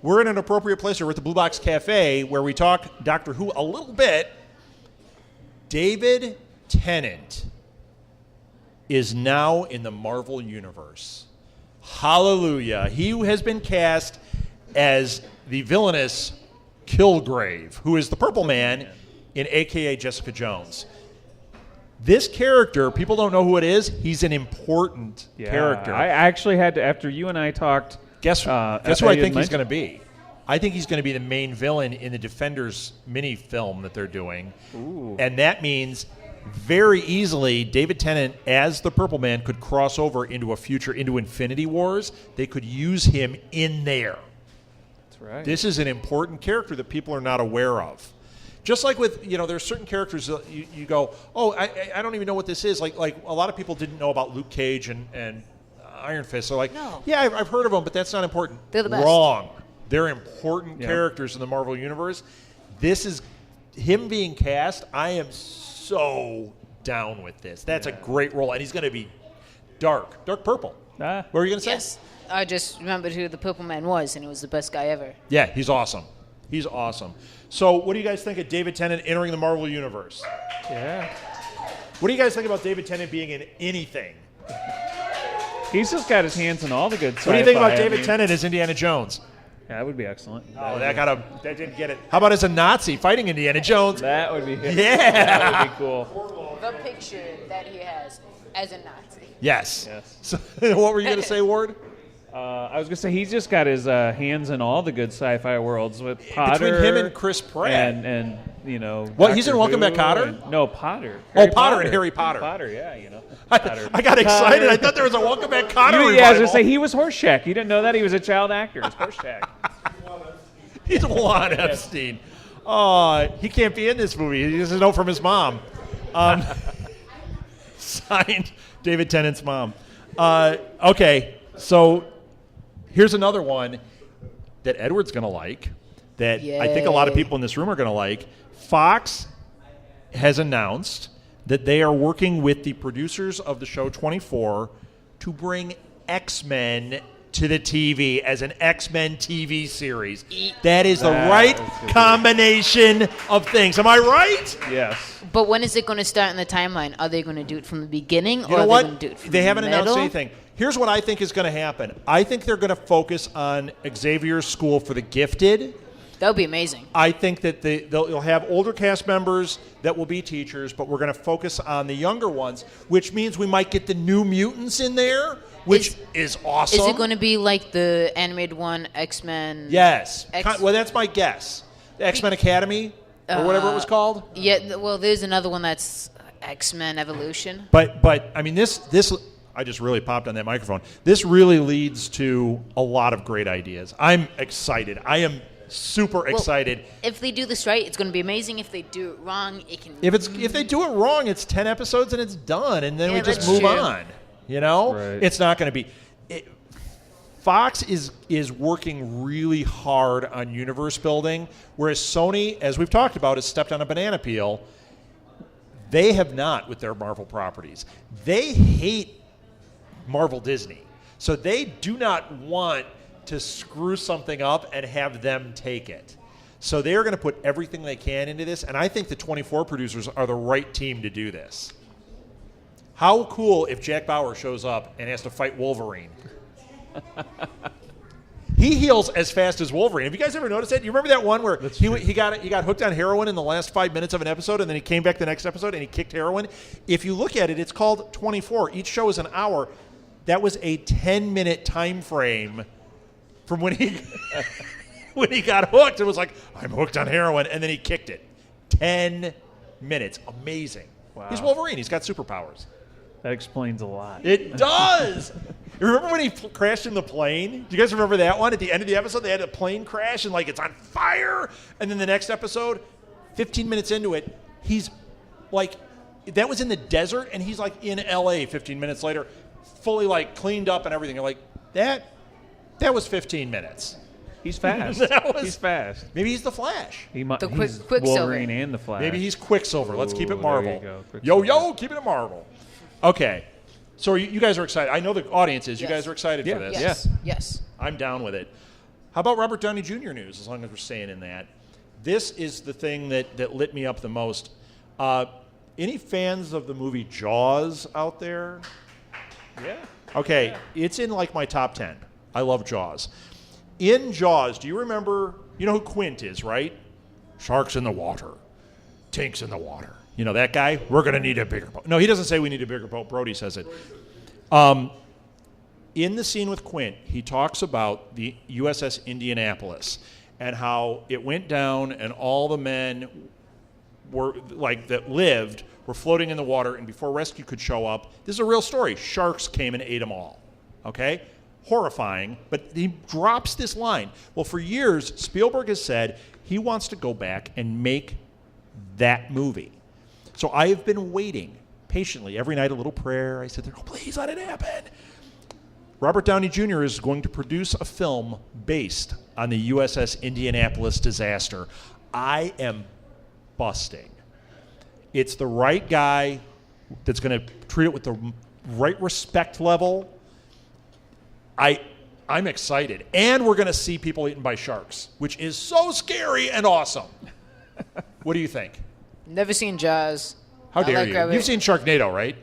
S4: We're in an appropriate place here. We're at the Blue Box Cafe where we talk Doctor Who a little bit. David Tennant is now in the Marvel Universe. Hallelujah. He has been cast as the villainous Kilgrave, who is the Purple Man in AKA Jessica Jones. This character, people don't know who it is. He's an important character.
S2: I actually had to, after you and I talked.
S4: Guess who I think he's going to be? I think he's going to be the main villain in the Defenders mini film that they're doing.
S2: Ooh.
S4: And that means very easily David Tennant as the Purple Man could cross over into Infinity Wars. They could use him in there.
S2: That's right.
S4: This is an important character that people are not aware of. Just like with, there's certain characters that you go, oh, I don't even know what this is. Like a lot of people didn't know about Luke Cage and Iron Fist. So
S3: No.
S4: yeah, I've heard of them, but that's not important.
S3: They're the best.
S4: Wrong. They're important characters in the Marvel Universe. This is him being cast. I am so down with this. That's a great role, and he's going to be dark purple. What were you going to say?
S3: Yes. I just remembered who the Purple Man was, and he was the best guy ever.
S4: Yeah, he's awesome. He's awesome. So what do you guys think of David Tennant entering the Marvel Universe?
S2: Yeah.
S4: What do you guys think about David Tennant being in anything?
S2: He's just got his hands in all the good sci-fi.
S4: What do you think about David Tennant as Indiana Jones?
S2: That would be excellent.
S4: That didn't get it. How about as a Nazi fighting Indiana Jones?
S2: That would be
S4: Yeah.
S2: That would be cool.
S3: The picture that he has as a Nazi.
S4: Yes.
S2: Yes.
S4: So, what were you going to say, Ward?
S2: I was going to say he's just got his hands in all the good sci-fi worlds with Potter.
S4: Between him and Chris Pratt.
S2: And
S4: What, he's in
S2: Doctor
S4: Welcome Back,
S2: Who
S4: Kotter?
S2: and- No, Potter.
S4: Potter and Harry Potter.
S2: Potter, yeah, Potter.
S4: I got excited. I thought there was a Welcome Back Kotter revival.
S2: Yeah, I was going to say he was Horseshack. You didn't know that? He was a child actor. It's Horseshack.
S4: He's Juan Epstein. Oh, he can't be in this movie. He doesn't know from his mom. Signed, David Tennant's mom. Okay, so here's another one that Edward's going to like, that I think a lot of people in this room are going to like. Fox has announced that they are working with the producers of the show 24 to bring X-Men to the TV as an X-Men TV series. That is the right combination of things. Am I right?
S2: Yes.
S3: But when is it going to start in the timeline? Are they going to do it from the beginning,
S4: You
S3: or
S4: know
S3: are they
S4: what?
S3: going to do it from
S4: They
S3: the
S4: haven't announced
S3: middle?
S4: anything. Here's what I think is going to happen. I think they're going to focus on Xavier's School for the Gifted.
S3: That would be amazing.
S4: I think that they'll have older cast members that will be teachers, but we're going to focus on the younger ones, which means we might get the New Mutants in there, which is awesome.
S3: Is it going to be like the animated one, X-Men?
S4: Yes. Well, that's my guess. The X-Men Academy, or whatever it was called.
S3: Yeah, well, there's another one that's X-Men Evolution.
S4: But I mean, this I just really popped on that microphone. This really leads to a lot of great ideas. I'm excited. I am super excited.
S3: If they do this right, it's going to be amazing. If they do it wrong, it can...
S4: If they do it wrong, it's 10 episodes and it's done, and then we just
S3: that's
S4: move
S3: true.
S4: on.
S2: Right.
S4: It's not going to be. Fox is working really hard on universe building, whereas Sony, as we've talked about, has stepped on a banana peel. They have not with their Marvel properties. They hate Marvel Disney, so they do not want to screw something up and have them take it. So they are going to put everything they can into this, and I think the 24 producers are the right team to do this. How cool if Jack Bauer shows up and has to fight Wolverine? He heals as fast as Wolverine. Have you guys ever noticed that? You remember that one where he got hooked on heroin in the last 5 minutes of an episode, and then he came back the next episode and he kicked heroin? If you look at it, it's called 24. Each show is an hour. That was a 10-minute time frame from when he when he got hooked. It was like, I'm hooked on heroin, and then he kicked it. 10 minutes. Amazing.
S2: Wow.
S4: He's Wolverine. He's got superpowers.
S2: That explains a lot.
S4: It does. Remember when he crashed in the plane? Do you guys remember that one? At the end of the episode, they had a plane crash, and it's on fire. And then the next episode, 15 minutes into it, he's that was in the desert, and he's in L.A. 15 minutes later, fully cleaned up and everything. You're like, that was 15 minutes.
S2: He's fast. He's fast.
S4: Maybe he's the Flash.
S2: He's
S3: Quicksilver.
S2: Wolverine and the Flash.
S4: Maybe he's Quicksilver. Let's keep it
S2: Ooh,
S4: Marvel.
S2: there you go, Quicksilver.
S4: Yo, keep it Marvel. Okay. So you guys are excited. I know the audience is. You
S3: Yes.
S4: guys are excited for this.
S3: Yes. Yes.
S4: I'm down with it. How about Robert Downey Jr. news, as long as we're staying in that? This is the thing that lit me up the most. Any fans of the movie Jaws out there?
S2: Yeah.
S4: Okay, it's in like my top 10. I love Jaws. In Jaws, do you remember, you know who Quint is, right? Sharks in the water. Tanks in the water. You know that guy? We're going to need a bigger boat. No, he doesn't say we need a bigger boat. Brody says it. In the scene with Quint, he talks about the USS Indianapolis and how it went down and all the men were that lived were floating in the water, and before rescue could show up, this is a real story. Sharks came and ate them all. Okay? Horrifying, but he drops this line. Well, for years, Spielberg has said he wants to go back and make that movie. So I have been waiting patiently every night, a little prayer. I sit there, oh, please let it happen. Robert Downey Jr. is going to produce a film based on the USS Indianapolis disaster. I am busting. It's the right guy that's going to treat it with the right respect level. I'm excited. And we're going to see people eaten by sharks, which is so scary and awesome. What do you think?
S3: Never seen Jaws.
S4: How
S3: I
S4: dare
S3: like
S4: you?
S3: Rabbit.
S4: You've seen Sharknado, right?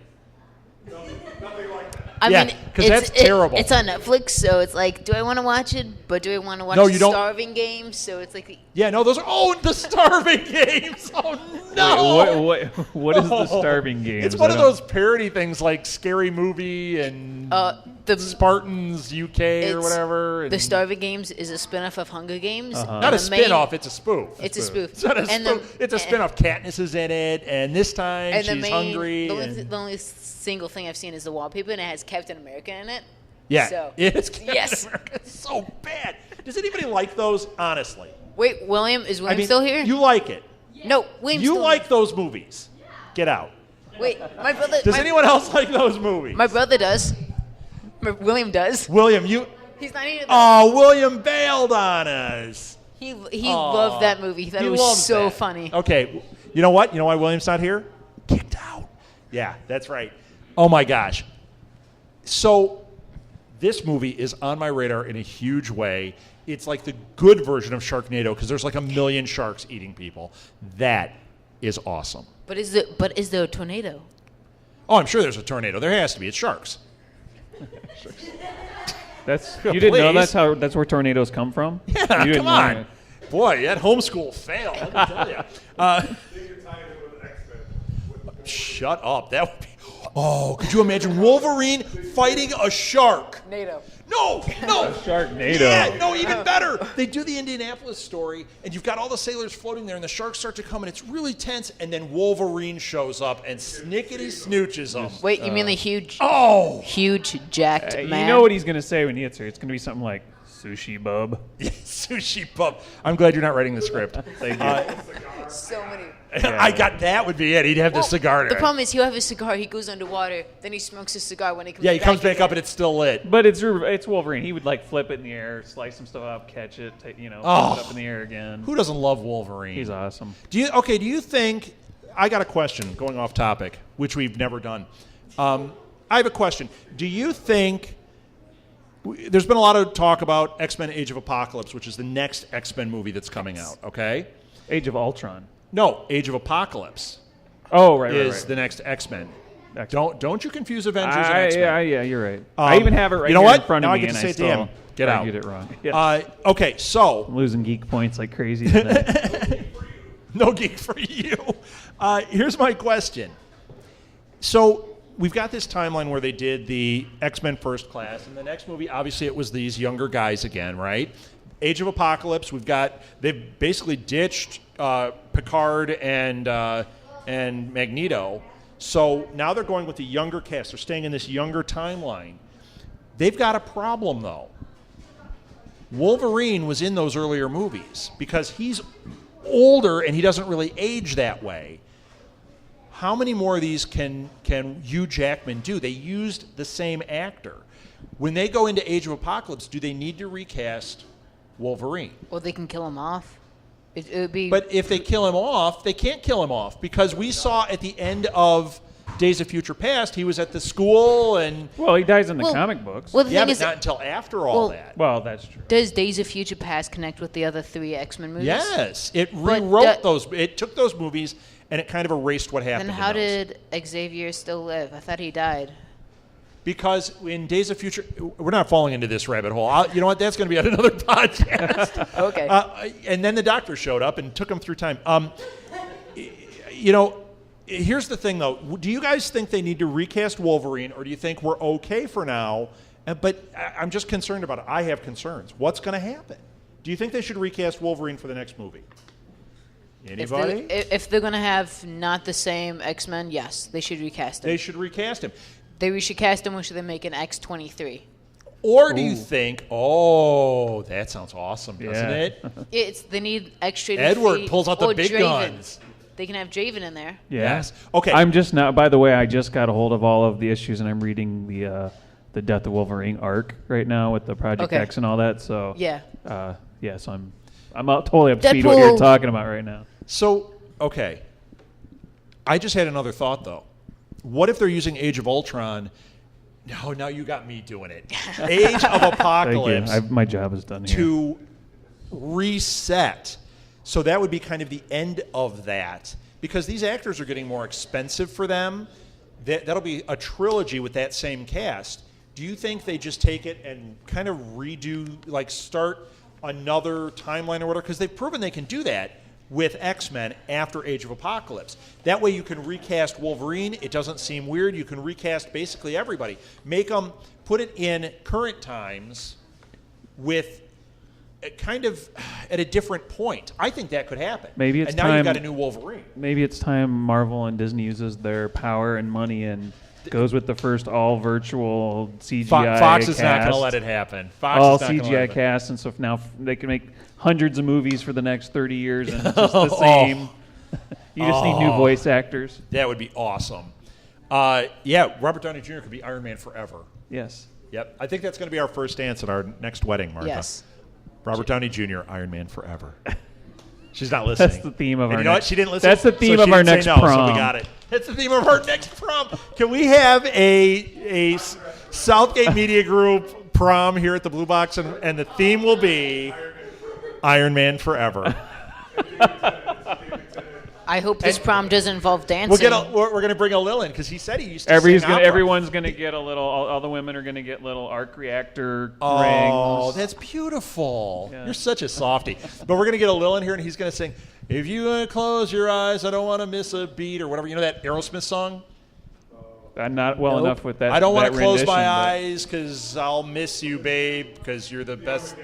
S3: I
S4: Yeah,
S3: mean,
S4: 'cause that's terrible.
S3: It's on Netflix, so it's like, do I want to watch it? But do I want to watch
S4: No, you don't.
S3: Starving Games? So it's like,
S4: Yeah, no, those are the starving games. Oh no!
S2: What is the starving game?
S4: It's one of those parody things like Scary Movie and
S3: the
S4: Spartans UK or whatever. And
S3: The Starving Games is a spin-off of Hunger Games.
S4: not a spin-off, it's a spoof.
S3: It's a spoof.
S4: It's not a
S3: And
S4: spoof. It's a spin-off. Katniss is in it, and this time
S3: And
S4: she's hungry.
S3: The only single thing I've seen is the wallpaper, and it has Captain America in it.
S4: Yeah,
S3: So,
S4: it's Captain
S3: yes.
S4: America. It's so bad. Does anybody like those? Honestly,
S3: Wait, William still here?
S4: You like it?
S3: No, William's
S4: You
S3: still
S4: like those movies? Get out.
S3: here. Wait, my brother.
S4: Does anyone else like those movies?
S3: My brother does. William does.
S4: William, you.
S3: He's not here.
S4: Oh, William bailed on us.
S3: He loved that movie. He thought it was
S4: loves
S3: so
S4: that.
S3: funny.
S4: Okay, you know what? You know why William's not here? Kicked out. Yeah, that's right. Oh my gosh. So this movie is on my radar in a huge way. It's like the good version of Sharknado because there's like a million sharks eating people. That is awesome.
S3: But is there a tornado?
S4: Oh, I'm sure there's a tornado. There has to be. It's sharks.
S2: You didn't know
S4: Please.
S2: that's where tornadoes come from?
S4: Yeah,
S2: You didn't
S4: come
S2: know
S4: on.
S2: that.
S4: Boy, that homeschool failed. Let me tell you. Shut up. That would be. Oh, could you imagine Wolverine fighting a shark?
S3: NATO.
S4: No.
S2: Sharknado.
S4: Yeah, no, even better. They do the Indianapolis story, and you've got all the sailors floating there, and the sharks start to come, and it's really tense, and then Wolverine shows up and snickety snooches them.
S3: Wait, you mean the huge jacked
S2: You
S3: man?
S2: know what he's going to say when he gets here. It's going to be something like, sushi bub.
S4: Yeah, sushi pub. I'm glad you're not writing the script.
S2: Thank you.
S3: So many.
S4: I got that would be it. He'd have the cigar
S3: The
S4: there.
S3: problem is he'll have his cigar. He goes underwater. Then he smokes his cigar when he comes.
S4: Yeah, he comes back
S3: again.
S4: up and it's still lit.
S2: But it's Wolverine. He would flip it in the air, slice some stuff up, catch it, flip it up in the air again.
S4: Who doesn't love Wolverine?
S2: He's awesome.
S4: Do you think? I got a question going off topic, which we've never done. I have a question. Do you think? There's been a lot of talk about X-Men: Age of Apocalypse, which is the next X-Men movie that's coming out. Okay.
S2: Age of Ultron.
S4: No, Age of Apocalypse
S2: Oh, right,
S4: is
S2: right.
S4: the next X-Men.
S2: X-Men.
S4: Don't you confuse Avengers and X-Men.
S2: Yeah, you're right. I even have it right
S4: you know
S2: here
S4: what?
S2: in front
S4: Now
S2: of
S4: I
S2: me,
S4: get to
S2: and
S4: say
S2: I
S4: it to him.
S2: still
S4: Get out.
S2: argued it wrong. Yeah.
S4: Okay, so
S2: I'm losing geek points like crazy today.
S4: no geek for you. Here's my question. So we've got this timeline where they did the X-Men First Class, and the next movie, obviously, it was these younger guys again, right? Age of Apocalypse. They've basically ditched Picard and Magneto, so now they're going with the younger cast. They're staying in this younger timeline. They've got a problem though. Wolverine was in those earlier movies because he's older and he doesn't really age that way. How many more of these can Hugh Jackman do? They used the same actor. When they go into Age of Apocalypse, do they need to recast Wolverine.
S3: Or they can kill him off. It would be.
S4: But if they kill him off, they can't kill him off because we saw at the end of Days of Future Past, he was at the school and...
S2: Well, he dies in the comic books.
S3: Well, the
S4: Yeah,
S3: thing
S4: but
S3: is,
S4: not until after all
S3: well,
S4: that.
S2: Well, that's true.
S3: does Days of Future Past connect with the other 3 X-Men movies?
S4: Yes. It
S3: But
S4: rewrote those. It took those movies and it kind of erased what happened
S3: Then
S4: in
S3: how
S4: those.
S3: did Xavier still live? I thought he died.
S4: Because in Days of Future... We're not falling into this rabbit hole. You know what? That's going to be on another podcast.
S3: Okay.
S4: And then the doctor showed up and took him through time. You know... Here's the thing, though. Do you guys think they need to recast Wolverine, or do you think we're okay for now? But I'm just concerned about it. I have concerns. What's going to happen? Do you think they should recast Wolverine for the next movie? Anybody?
S3: If they're going to have not the same X-Men, yes, they should recast him.
S4: They should recast him.
S3: They should cast him, or should they make an X-23?
S4: Or do you think, oh, that sounds awesome, doesn't it?
S3: They need X-23.
S4: Edward pulls out the
S3: or
S4: big
S3: Draven.
S4: guns.
S3: They can have Draven in there.
S2: Yeah.
S4: Yes. Okay.
S2: I'm just now. By the way, I just got a hold of all of the issues, and I'm reading the Death of Wolverine arc right now with the Project X and all that. So
S3: Yeah.
S2: So I'm totally up to speed what you're
S3: Deadpool.
S2: talking about right now.
S4: So, okay. I just had another thought, though. What if they're using Age of Ultron? No, now you got me doing it. Age of
S2: Thank
S4: Apocalypse
S2: you. My job is done here.
S4: to reset. So that would be kind of the end of that. Because these actors are getting more expensive for them. That'll be a trilogy with that same cast. Do you think they just take it and kind of redo, like start another timeline or whatever? Because they've proven they can do that with X-Men after Age of Apocalypse. That way you can recast Wolverine. It doesn't seem weird. You can recast basically everybody. Make them, put it in current times with kind of at a different point. I think that could happen.
S2: Maybe it's
S4: and now
S2: time,
S4: you've got a new Wolverine.
S2: Maybe it's time Marvel and Disney uses their power and money and goes with the first all virtual CGI
S4: Fox
S2: cast.
S4: is not going to let it happen. Fox
S2: All
S4: is not gonna let
S2: CGI
S4: it
S2: cast, and so now they can make hundreds of movies for the next 30 years, and it's just the same. You just need new voice actors.
S4: That would be awesome. Yeah, Robert Downey Jr. could be Iron Man forever.
S2: Yes.
S4: Yep. I think that's going to be our first dance at our next wedding, Martha.
S3: Yes.
S4: Robert Downey Jr., Iron Man forever. She's not listening.
S2: That's the theme of
S4: And
S2: our
S4: you know what?
S2: next-
S4: She didn't listen.
S2: That's the theme
S4: so
S2: of
S4: she
S2: our
S4: didn't
S2: next
S4: say no,
S2: prom.
S4: So we got it. That's the theme of our next prom. Can we have a Southgate Media Group prom here at the Blue Box, and the theme will be Iron Man forever.
S3: I hope this prom doesn't involve dancing.
S4: We're going to bring a Lil in because he said he used to sing opera.
S2: Everyone's going to get a little. All the women are going to get little arc reactor
S4: Oh,
S2: rings.
S4: that's beautiful.
S2: Yeah.
S4: You're such a softie. But we're going to get a Lil in here, and he's going to sing, "If you close your eyes, I don't want to miss a beat," or whatever. You know that Aerosmith song?
S2: I'm not well enough with that.
S4: I don't want
S2: that
S4: to close my
S2: rendition, but-
S4: eyes because I'll miss you, babe, because you're the best.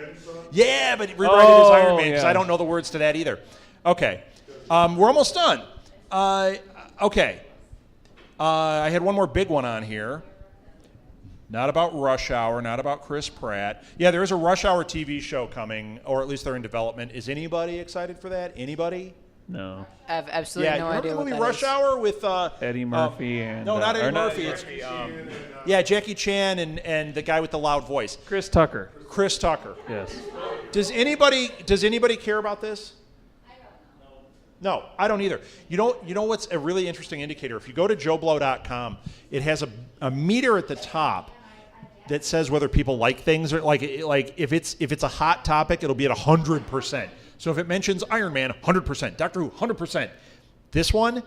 S4: Yeah, but rewrite it as Iron Man because
S2: yeah.
S4: I don't know the words to that either. Okay. We're almost done. Okay. I had one more big one on here. Not about Rush Hour, not about Chris Pratt. Yeah, there is a Rush Hour TV show coming, or at least they're in development. Is anybody excited for that? Anybody?
S2: No.
S3: I have absolutely
S4: Yeah,
S3: no
S4: you remember
S3: idea
S4: the
S3: what
S4: movie
S3: that
S4: Rush
S3: is.
S4: Hour with
S2: Eddie Murphy and
S4: no, not
S2: or
S4: Eddie Murphy. It's yeah, Jackie Chan and the guy with the loud voice,
S2: Chris Tucker.
S4: Chris Tucker.
S2: Yes.
S4: Does anybody care about this? No, I don't either. You know what's a really interesting indicator? If you go to joeblow.com, it has a meter at the top that says whether people like things or like if it's a hot topic, it'll be at 100%. So if it mentions Iron Man, 100%, Doctor Who, 100%. This one,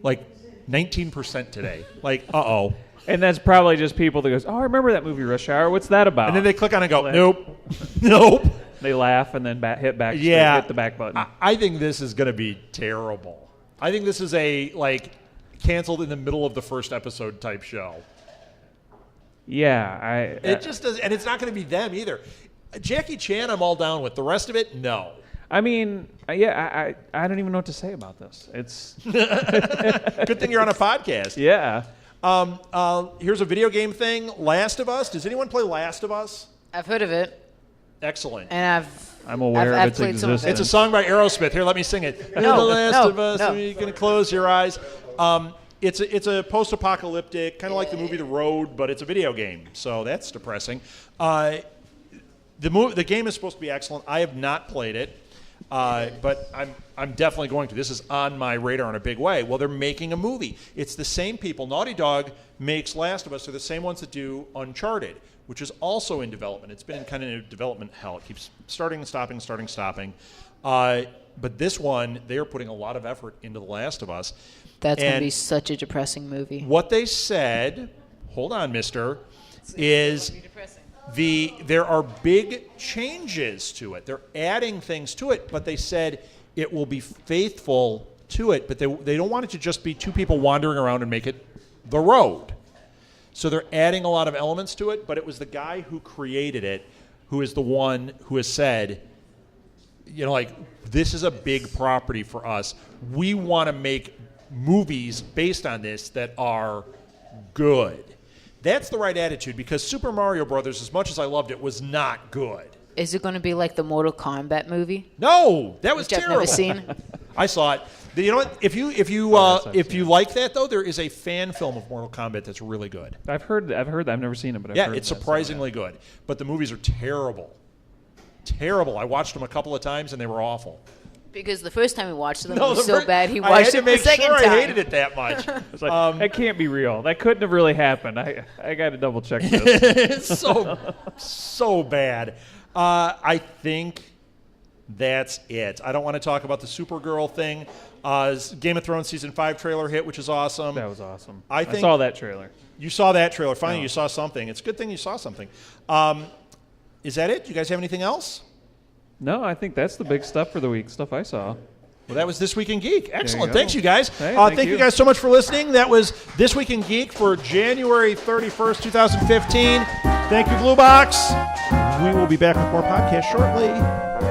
S4: like 19% today. Like, uh-oh.
S2: And that's probably just people that goes, "Oh, I remember that movie Rush Hour. What's that about?"
S4: And then they click on it and go, nope, nope.
S2: They laugh and then hit back.
S4: Yeah,
S2: Hit the back button.
S4: I think this is going to be terrible. I think this is a canceled in the middle of the first episode type show.
S2: Yeah,
S4: It just does, and it's not going to be them either. Jackie Chan, I'm all down with. The rest of it, no.
S2: I mean, yeah, I don't even know what to say about this. It's
S4: Good thing you're on a podcast.
S2: yeah.
S4: Here's a video game thing. Last of Us. Does anyone play Last of Us?
S3: I've heard of it,
S4: Excellent.
S3: and
S2: I'm aware
S3: I've
S2: of its
S3: played some of
S2: existence.
S4: It's a song by Aerosmith. Here, let me sing it.
S3: No,
S4: The Last
S3: no,
S4: of Us.
S3: no.
S4: You're going to close your eyes. It's a post-apocalyptic, kind of like the movie The Road, but it's a video game. So that's depressing. The game is supposed to be excellent. I have not played it, but I'm definitely going to. This is on my radar in a big way. Well, they're making a movie. It's the same people. Naughty Dog makes Last of Us. They're the same ones that do Uncharted, which is also in development. It's been kind of in development hell. It keeps starting and stopping, starting and stopping. But this one, they are putting a lot of effort into The Last of Us.
S3: That's going to be such a depressing movie.
S4: What they said, hold on, mister, is there are big changes to it. They're adding things to it, but they said it will be faithful to it, but they don't want it to just be two people wandering around and make it the road. So they're adding a lot of elements to it, but it was the guy who created it who is the one who has said, this is a big property for us. We want to make movies based on this that are good. That's the right attitude, because Super Mario Brothers, as much as I loved it, was not good.
S3: Is it going to be like the Mortal Kombat movie?
S4: No, that was
S3: which
S4: terrible.
S3: I've never seen.
S4: I saw it. You know what? If you like that though, there is a fan film of Mortal Kombat that's really good.
S2: I've heard that. I've never seen it, but I've heard
S4: it's surprisingly good. But the movies are terrible. Terrible. I watched them a couple of times and they were awful.
S3: Because the first time he watched them, it was so bad he
S4: I had
S3: watched
S4: to
S3: it the
S4: make
S3: second
S4: sure
S3: time.
S4: I hated it that much.
S2: It's like, that can't be real. That couldn't have really happened. I got to double check this.
S4: It's so bad. I think that's it. I don't want to talk about the Supergirl thing. Game of Thrones Season 5 trailer hit, which is awesome.
S2: That was awesome.
S4: I
S2: saw that trailer.
S4: You saw that trailer. Finally, you saw something. It's a good thing you saw something. Is that it? Do you guys have anything else?
S2: No, I think that's the big stuff for the week, stuff I saw.
S4: Well, that was This Week in Geek. Excellent.
S2: go.
S4: Thanks, you guys.
S2: Hey,
S4: thank you guys so much for listening. That was This Week in Geek for January 31st, 2015. Thank you, Blue Box. We will be back with more podcasts shortly.